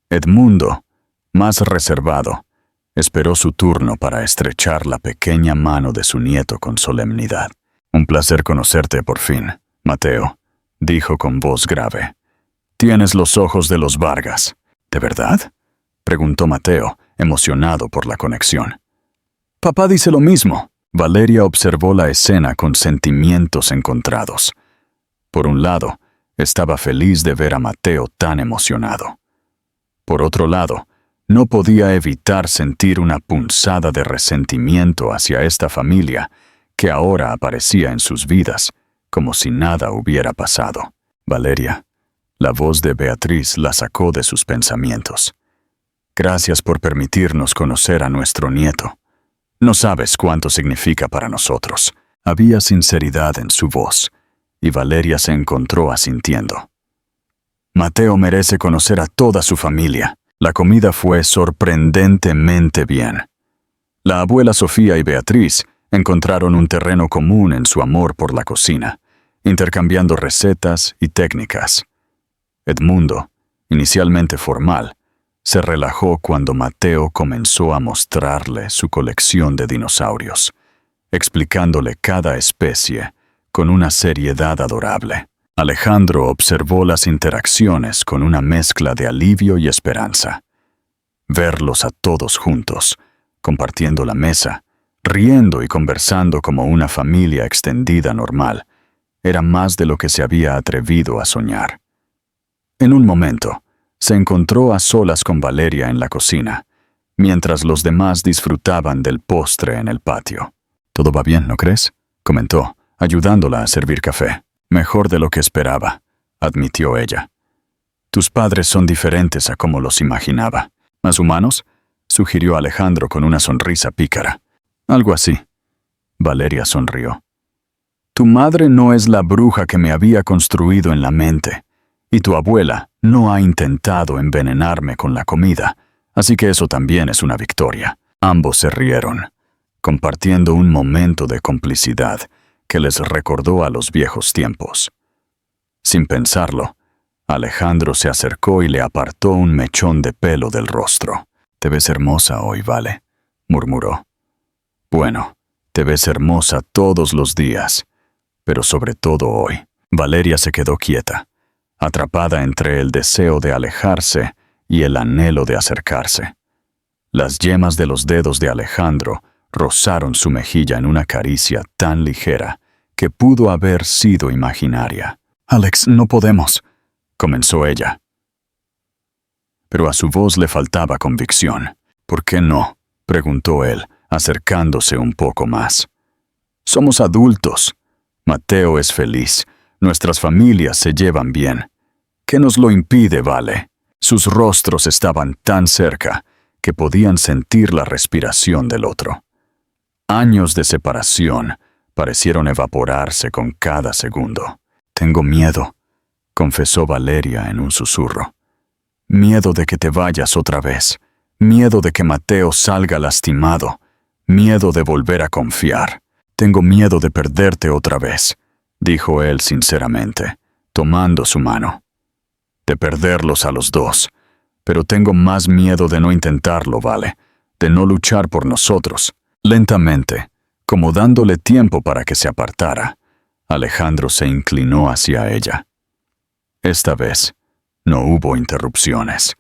Edmundo, más reservado, esperó su turno para estrechar la pequeña mano de su nieto con solemnidad. «Un placer conocerte por fin, Mateo», dijo con voz grave. «Tienes los ojos de los Vargas». «¿De verdad?», preguntó Mateo, emocionado por la conexión. «Papá dice lo mismo». Valeria observó la escena con sentimientos encontrados. Por un lado, estaba feliz de ver a Mateo tan emocionado. Por otro lado, no podía evitar sentir una punzada de resentimiento hacia esta familia que ahora aparecía en sus vidas, como si nada hubiera pasado. «Valeria», la voz de Beatriz la sacó de sus pensamientos. «Gracias por permitirnos conocer a nuestro nieto. No sabes cuánto significa para nosotros». Había sinceridad en su voz, y Valeria se encontró asintiendo. «Mateo merece conocer a toda su familia». La comida fue sorprendentemente bien. La abuela Sofía y Beatriz encontraron un terreno común en su amor por la cocina, intercambiando recetas y técnicas. Edmundo, inicialmente formal, se relajó cuando Mateo comenzó a mostrarle su colección de dinosaurios, explicándole cada especie con una seriedad adorable. Alejandro observó las interacciones con una mezcla de alivio y esperanza. Verlos a todos juntos, compartiendo la mesa, riendo y conversando como una familia extendida normal, era más de lo que se había atrevido a soñar. En un momento, se encontró a solas con Valeria en la cocina, mientras los demás disfrutaban del postre en el patio. «Todo va bien, ¿no crees?», comentó, ayudándola a servir café. «Mejor de lo que esperaba», admitió ella. «Tus padres son diferentes a como los imaginaba». «¿Más humanos?», sugirió Alejandro con una sonrisa pícara. «Algo así». Valeria sonrió. «Tu madre no es la bruja que me había construido en la mente, y tu abuela no ha intentado envenenarme con la comida, así que eso también es una victoria». Ambos se rieron, compartiendo un momento de complicidad que les recordó a los viejos tiempos. Sin pensarlo, Alejandro se acercó y le apartó un mechón de pelo del rostro. «Te ves hermosa hoy, Vale», murmuró. «Bueno, te ves hermosa todos los días, pero sobre todo hoy». Valeria se quedó quieta, atrapada entre el deseo de alejarse y el anhelo de acercarse. Las yemas de los dedos de Alejandro rozaron su mejilla en una caricia tan ligera que pudo haber sido imaginaria. «Alex, no podemos», comenzó ella. pero a su voz le faltaba convicción. ¿Por qué no?, preguntó él, acercándose un poco más. Somos adultos. Mateo es feliz. Nuestras familias se llevan bien. ¿Qué nos lo impide, Vale? Sus rostros estaban tan cerca que podían sentir la respiración del otro. Años de separación parecieron evaporarse con cada segundo. Tengo miedo, confesó Valeria en un susurro. Miedo de que te vayas otra vez. Miedo de que Mateo salga lastimado. Miedo de volver a confiar. Tengo miedo de perderte otra vez, dijo él sinceramente, tomando su mano. De perderlos a los dos. Pero tengo más miedo de no intentarlo, Vale, de no luchar por nosotros. Lentamente, como dándole tiempo para que se apartara, Alejandro se inclinó hacia ella. Esta vez, no hubo interrupciones.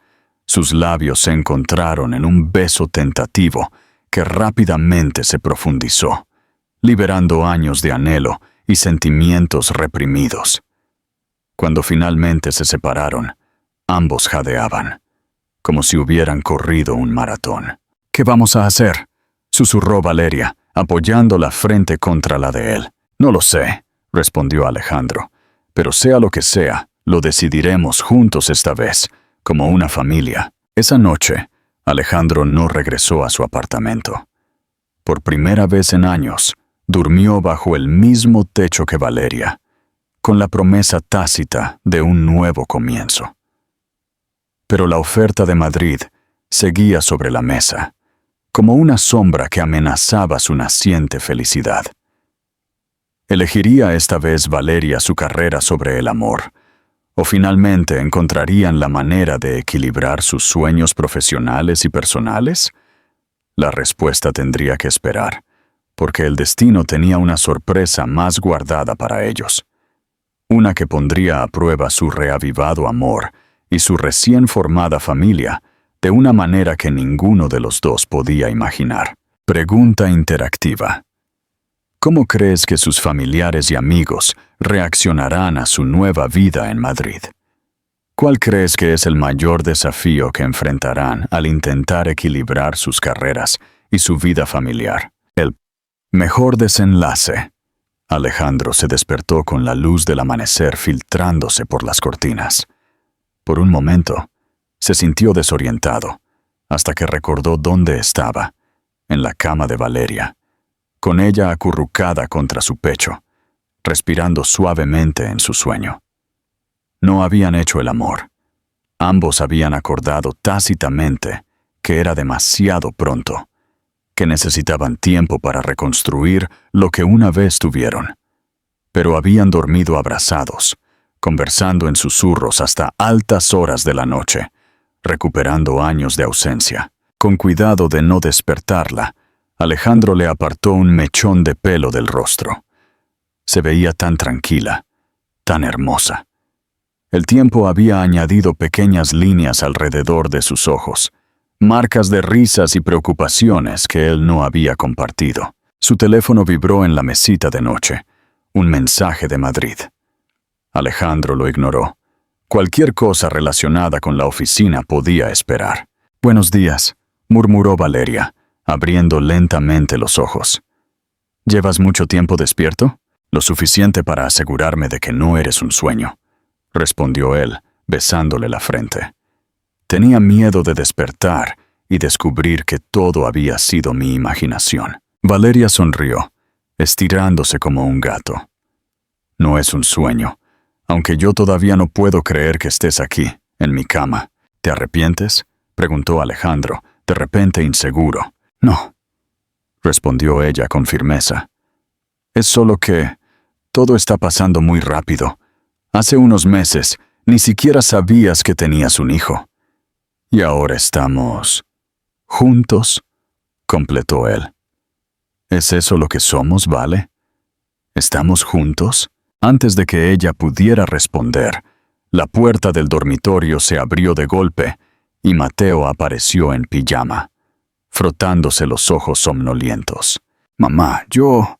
Sus labios se encontraron en un beso tentativo que rápidamente se profundizó, liberando años de anhelo y sentimientos reprimidos. Cuando finalmente se separaron, ambos jadeaban, como si hubieran corrido un maratón. ¿Qué vamos a hacer?, susurró Valeria, apoyando la frente contra la de él. No lo sé, respondió Alejandro, pero sea lo que sea, lo decidiremos juntos esta vez, como una familia. Esa noche, Alejandro no regresó a su apartamento. Por primera vez en años, durmió bajo el mismo techo que Valeria, con la promesa tácita de un nuevo comienzo. Pero la oferta de Madrid seguía sobre la mesa, como una sombra que amenazaba su naciente felicidad. ¿Elegiría esta vez Valeria su carrera sobre el amor? ¿O finalmente encontrarían la manera de equilibrar sus sueños profesionales y personales? La respuesta tendría que esperar, porque el destino tenía una sorpresa más guardada para ellos. Una que pondría a prueba su reavivado amor y su recién formada familia de una manera que ninguno de los dos podía imaginar. Pregunta interactiva. ¿Cómo crees que sus familiares y amigos reaccionarán a su nueva vida en Madrid? ¿Cuál crees que es el mayor desafío que enfrentarán al intentar equilibrar sus carreras y su vida familiar? El mejor desenlace. Alejandro se despertó con la luz del amanecer filtrándose por las cortinas. Por un momento, se sintió desorientado, hasta que recordó dónde estaba, en la cama de Valeria, con ella acurrucada contra su pecho, respirando suavemente en su sueño. No habían hecho el amor. Ambos habían acordado tácitamente que era demasiado pronto, que necesitaban tiempo para reconstruir lo que una vez tuvieron. Pero habían dormido abrazados, conversando en susurros hasta altas horas de la noche, recuperando años de ausencia. Con cuidado de no despertarla, Alejandro le apartó un mechón de pelo del rostro. Se veía tan tranquila, tan hermosa. El tiempo había añadido pequeñas líneas alrededor de sus ojos, marcas de risas y preocupaciones que él no había compartido. Su teléfono vibró en la mesita de noche, un mensaje de Madrid. Alejandro lo ignoró. Cualquier cosa relacionada con la oficina podía esperar. «Buenos días», murmuró Valeria, abriendo lentamente los ojos. «¿Llevas mucho tiempo despierto?» «Lo suficiente para asegurarme de que no eres un sueño», respondió él, besándole la frente. Tenía miedo de despertar y descubrir que todo había sido mi imaginación. Valeria sonrió, estirándose como un gato. «No es un sueño, aunque yo todavía no puedo creer que estés aquí, en mi cama. ¿Te arrepientes?», preguntó Alejandro, de repente inseguro. «No», respondió ella con firmeza. «Es solo que todo está pasando muy rápido. Hace unos meses ni siquiera sabías que tenías un hijo. Y ahora estamos juntos», completó él. «¿Es eso lo que somos, Vale? ¿Estamos juntos?» Antes de que ella pudiera responder, la puerta del dormitorio se abrió de golpe y Mateo apareció en pijama, frotándose los ojos somnolientos. «Mamá, yo...»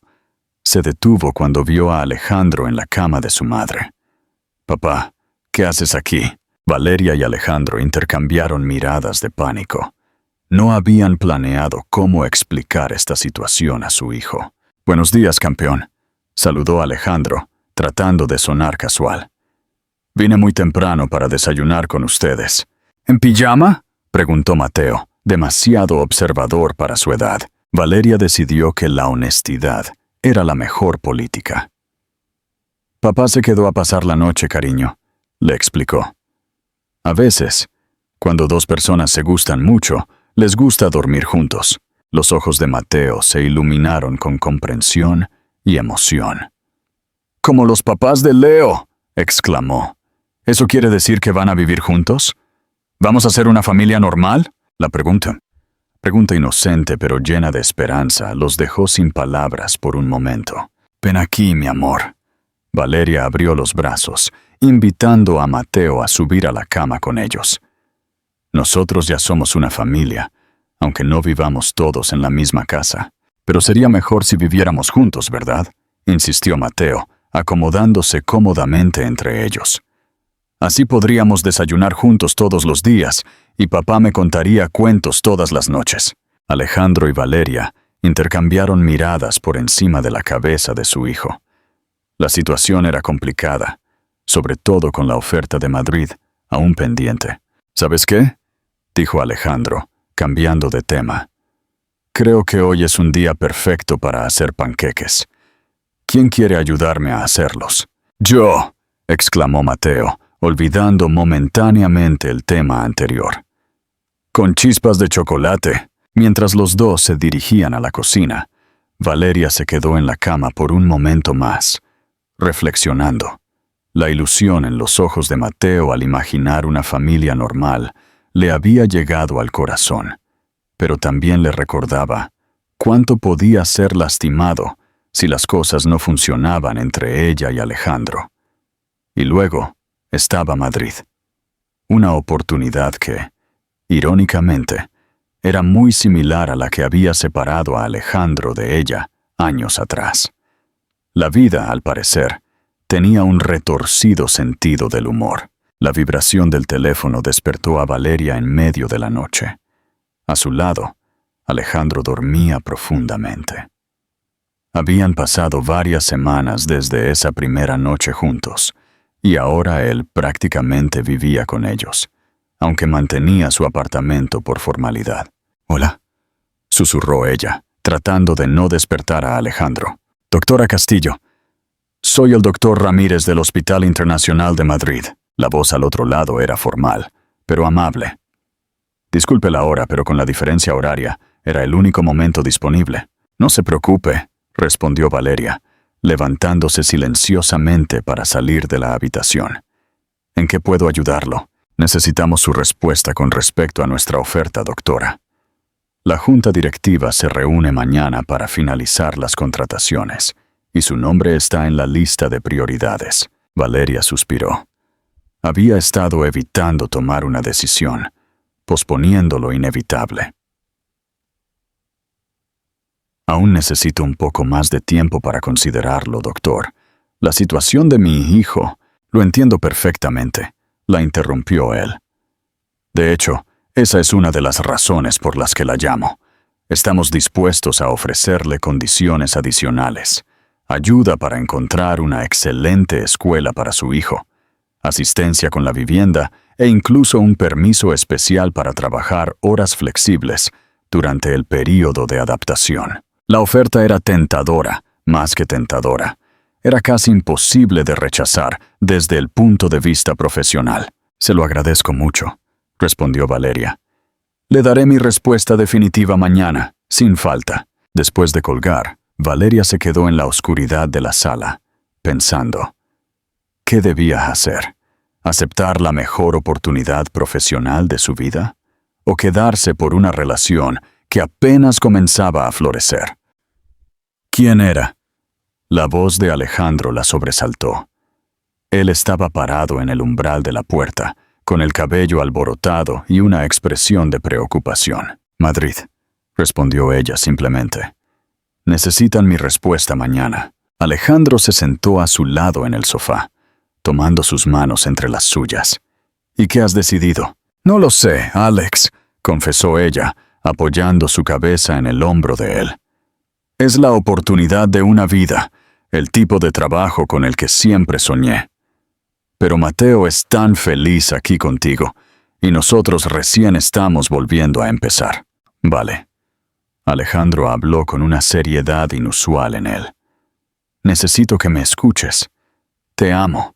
Se detuvo cuando vio a Alejandro en la cama de su madre. «Papá, ¿qué haces aquí?». Valeria y Alejandro intercambiaron miradas de pánico. No habían planeado cómo explicar esta situación a su hijo. «Buenos días, campeón», saludó Alejandro, tratando de sonar casual. «Vine muy temprano para desayunar con ustedes». «¿En pijama?», preguntó Mateo, demasiado observador para su edad. Valeria decidió que la honestidad era la mejor política. «Papá se quedó a pasar la noche, cariño», le explicó. A veces, cuando dos personas se gustan mucho, les gusta dormir juntos. Los ojos de Mateo se iluminaron con comprensión y emoción. «Como los papás de Leo», exclamó. «¿Eso quiere decir que van a vivir juntos? ¿Vamos a ser una familia normal?». La pregunta inocente pero llena de esperanza, los dejó sin palabras por un momento. «Ven aquí, mi amor». Valeria abrió los brazos, invitando a Mateo a subir a la cama con ellos. «Nosotros ya somos una familia, aunque no vivamos todos en la misma casa. Pero sería mejor si viviéramos juntos, ¿verdad?», insistió Mateo, acomodándose cómodamente entre ellos. «Así podríamos desayunar juntos todos los días y papá me contaría cuentos todas las noches». Alejandro y Valeria intercambiaron miradas por encima de la cabeza de su hijo. La situación era complicada, sobre todo con la oferta de Madrid aún pendiente. «¿Sabes qué?», dijo Alejandro, cambiando de tema. «Creo que hoy es un día perfecto para hacer panqueques. ¿Quién quiere ayudarme a hacerlos?». «Yo», exclamó Mateo, olvidando momentáneamente el tema anterior. «Con chispas de chocolate». Mientras los dos se dirigían a la cocina, Valeria se quedó en la cama por un momento más, reflexionando. La ilusión en los ojos de Mateo al imaginar una familia normal le había llegado al corazón, pero también le recordaba cuánto podía ser lastimado si las cosas no funcionaban entre ella y Alejandro. Y luego estaba Madrid, una oportunidad que, irónicamente, era muy similar a la que había separado a Alejandro de ella años atrás. La vida, al parecer, tenía un retorcido sentido del humor. La vibración del teléfono despertó a Valeria en medio de la noche. A su lado, Alejandro dormía profundamente. Habían pasado varias semanas desde esa primera noche juntos, y ahora él prácticamente vivía con ellos, aunque mantenía su apartamento por formalidad. «Hola», susurró ella, tratando de no despertar a Alejandro. «Doctora Castillo, soy el doctor Ramírez del Hospital Internacional de Madrid». La voz al otro lado era formal, pero amable. «Disculpe la hora, pero con la diferencia horaria, era el único momento disponible». «No se preocupe», respondió Valeria, levantándose silenciosamente para salir de la habitación. «¿En qué puedo ayudarlo? Necesitamos su respuesta con respecto a nuestra oferta, doctora. La junta directiva se reúne mañana para finalizar las contrataciones, y su nombre está en la lista de prioridades». Valeria suspiró. Había estado evitando tomar una decisión, posponiendo lo inevitable. «Aún necesito un poco más de tiempo para considerarlo, doctor. La situación de mi hijo, lo entiendo perfectamente», la interrumpió él. «De hecho, esa es una de las razones por las que la llamo. Estamos dispuestos a ofrecerle condiciones adicionales, ayuda para encontrar una excelente escuela para su hijo, asistencia con la vivienda e incluso un permiso especial para trabajar horas flexibles durante el período de adaptación». La oferta era tentadora, más que tentadora. Era casi imposible de rechazar desde el punto de vista profesional. «Se lo agradezco mucho», respondió Valeria. «Le daré mi respuesta definitiva mañana, sin falta». Después de colgar, Valeria se quedó en la oscuridad de la sala, pensando. ¿Qué debía hacer? ¿Aceptar la mejor oportunidad profesional de su vida? ¿O quedarse por una relación que apenas comenzaba a florecer? ¿Quién era? La voz de Alejandro la sobresaltó. Él estaba parado en el umbral de la puerta, con el cabello alborotado y una expresión de preocupación. «Madrid», respondió ella simplemente. «Necesitan mi respuesta mañana». Alejandro se sentó a su lado en el sofá, tomando sus manos entre las suyas. ¿Y qué has decidido? No lo sé, Alex, confesó ella, apoyando su cabeza en el hombro de él. Es la oportunidad de una vida, el tipo de trabajo con el que siempre soñé. Pero Mateo es tan feliz aquí contigo, y nosotros recién estamos volviendo a empezar. Vale. Alejandro habló con una seriedad inusual en él. Necesito que me escuches. Te amo.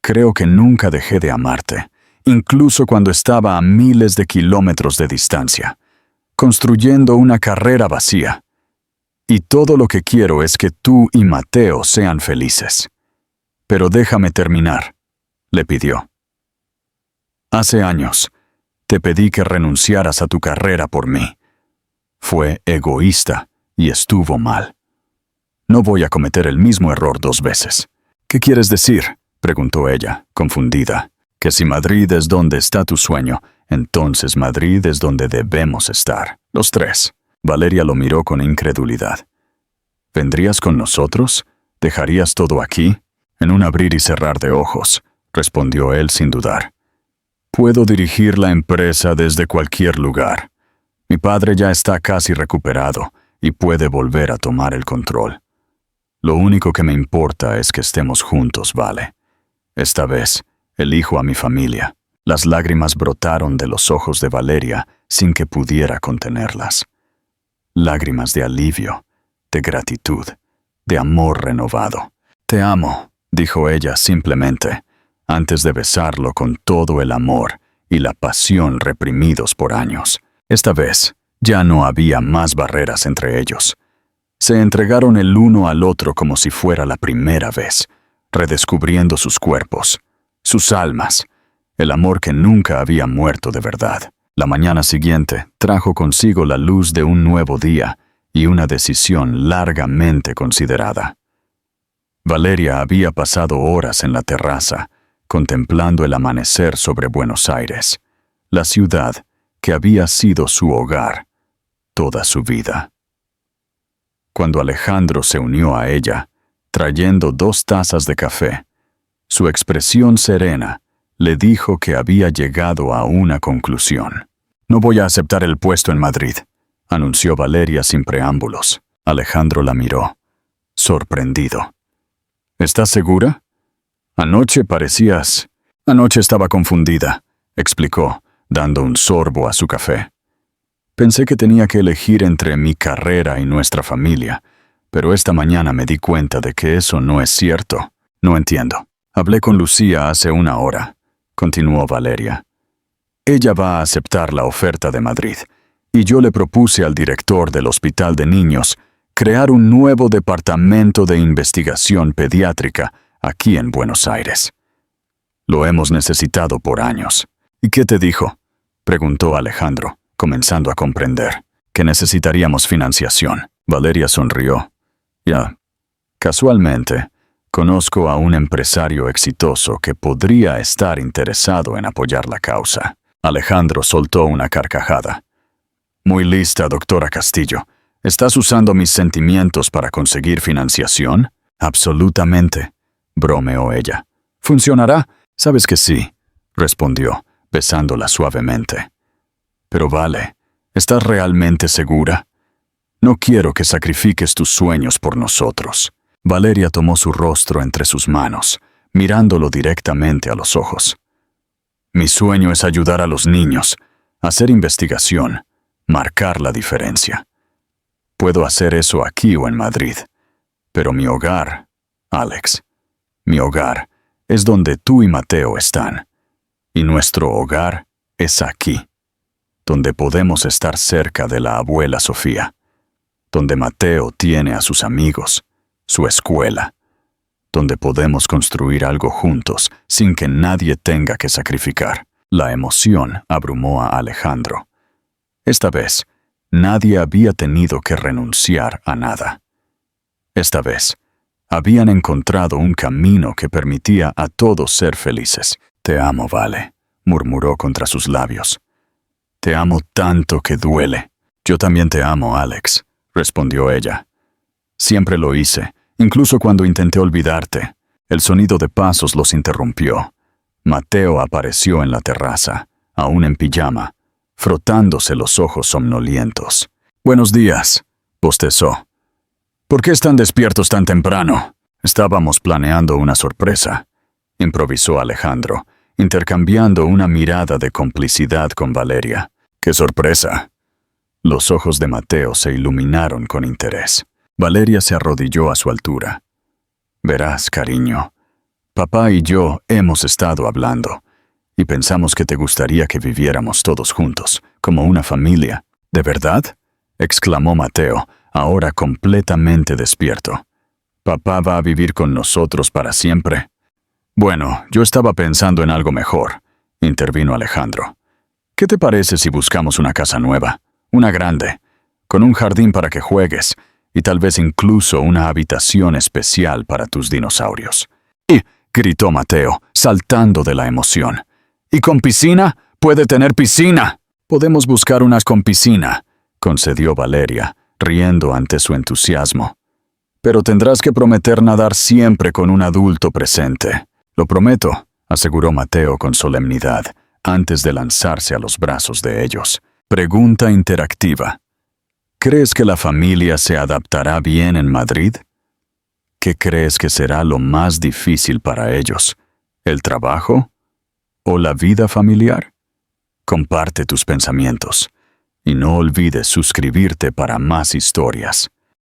Creo que nunca dejé de amarte, incluso cuando estaba a miles de kilómetros de distancia, construyendo una carrera vacía. Y todo lo que quiero es que tú y Mateo sean felices. Pero déjame terminar, le pidió. Hace años, te pedí que renunciaras a tu carrera por mí. Fue egoísta y estuvo mal. No voy a cometer el mismo error 2 veces. ¿Qué quieres decir?, preguntó ella, confundida. Que si Madrid es donde está tu sueño, entonces Madrid es donde debemos estar, los 3. Valeria lo miró con incredulidad. ¿Vendrías con nosotros? ¿Dejarías todo aquí? En un abrir y cerrar de ojos, respondió él sin dudar. Puedo dirigir la empresa desde cualquier lugar. Mi padre ya está casi recuperado y puede volver a tomar el control. Lo único que me importa es que estemos juntos, ¿vale? Esta vez, elijo a mi familia. Las lágrimas brotaron de los ojos de Valeria sin que pudiera contenerlas. Lágrimas de alivio, de gratitud, de amor renovado. Te amo, dijo ella simplemente, antes de besarlo con todo el amor y la pasión reprimidos por años. Esta vez, ya no había más barreras entre ellos. Se entregaron el uno al otro como si fuera la primera vez, redescubriendo sus cuerpos, sus almas, el amor que nunca había muerto de verdad. La mañana siguiente trajo consigo la luz de un nuevo día y una decisión largamente considerada. Valeria había pasado horas en la terraza, contemplando el amanecer sobre Buenos Aires, la ciudad que había sido su hogar toda su vida. Cuando Alejandro se unió a ella, trayendo 2 tazas de café, su expresión serena le dijo que había llegado a una conclusión. No voy a aceptar el puesto en Madrid, anunció Valeria sin preámbulos. Alejandro la miró, sorprendido. ¿Estás segura? Anoche parecías... Anoche estaba confundida, explicó, dando un sorbo a su café. Pensé que tenía que elegir entre mi carrera y nuestra familia, pero esta mañana me di cuenta de que eso no es cierto. No entiendo. Hablé con Lucía hace 1 hora, continuó Valeria. Ella va a aceptar la oferta de Madrid, y yo le propuse al director del hospital de niños crear un nuevo departamento de investigación pediátrica aquí en Buenos Aires. Lo hemos necesitado por años. ¿Y qué te dijo?, preguntó Alejandro, comenzando a comprender que necesitaríamos financiación. Valeria sonrió. Ya, casualmente, conozco a un empresario exitoso que podría estar interesado en apoyar la causa. Alejandro soltó una carcajada. Muy lista, doctora Castillo. ¿Estás usando mis sentimientos para conseguir financiación? Absolutamente, bromeó ella. ¿Funcionará? Sabes que sí, respondió, besándola suavemente. Pero vale, ¿estás realmente segura? No quiero que sacrifiques tus sueños por nosotros. Valeria tomó su rostro entre sus manos, mirándolo directamente a los ojos. Mi sueño es ayudar a los niños, hacer investigación, marcar la diferencia. Puedo hacer eso aquí o en Madrid, pero mi hogar, Alex, mi hogar es donde tú y Mateo están, y nuestro hogar es aquí, donde podemos estar cerca de la abuela Sofía, donde Mateo tiene a sus amigos, su escuela, donde podemos construir algo juntos sin que nadie tenga que sacrificar. La emoción abrumó a Alejandro. Esta vez, nadie había tenido que renunciar a nada. Esta vez, habían encontrado un camino que permitía a todos ser felices. Te amo, Vale, murmuró contra sus labios. Te amo tanto que duele. Yo también te amo, Alex, respondió ella. Siempre lo hice, incluso cuando intenté olvidarte. El sonido de pasos los interrumpió. Mateo apareció en la terraza, aún en pijama, frotándose los ojos somnolientos. «Buenos días», bostezó. «¿Por qué están despiertos tan temprano?» «Estábamos planeando una sorpresa», improvisó Alejandro, intercambiando una mirada de complicidad con Valeria. «¿Qué sorpresa?» Los ojos de Mateo se iluminaron con interés. Valeria se arrodilló a su altura. «Verás, cariño, papá y yo hemos estado hablando, y pensamos que te gustaría que viviéramos todos juntos, como una familia». «¿De verdad?», exclamó Mateo, ahora completamente despierto. «¿Papá va a vivir con nosotros para siempre?» «Bueno, yo estaba pensando en algo mejor», intervino Alejandro. «¿Qué te parece si buscamos una casa nueva, una grande, con un jardín para que juegues, y tal vez incluso una habitación especial para tus dinosaurios?» «¡Y!», gritó Mateo, saltando de la emoción. «¿Y con piscina? ¡Puede tener piscina!» «Podemos buscar unas con piscina», concedió Valeria, riendo ante su entusiasmo. «Pero tendrás que prometer nadar siempre con un adulto presente». «Lo prometo», aseguró Mateo con solemnidad, antes de lanzarse a los brazos de ellos. Pregunta interactiva. ¿Crees que la familia se adaptará bien en Madrid? ¿Qué crees que será lo más difícil para ellos? ¿El trabajo? ¿O la vida familiar? Comparte tus pensamientos y no olvides suscribirte para más historias.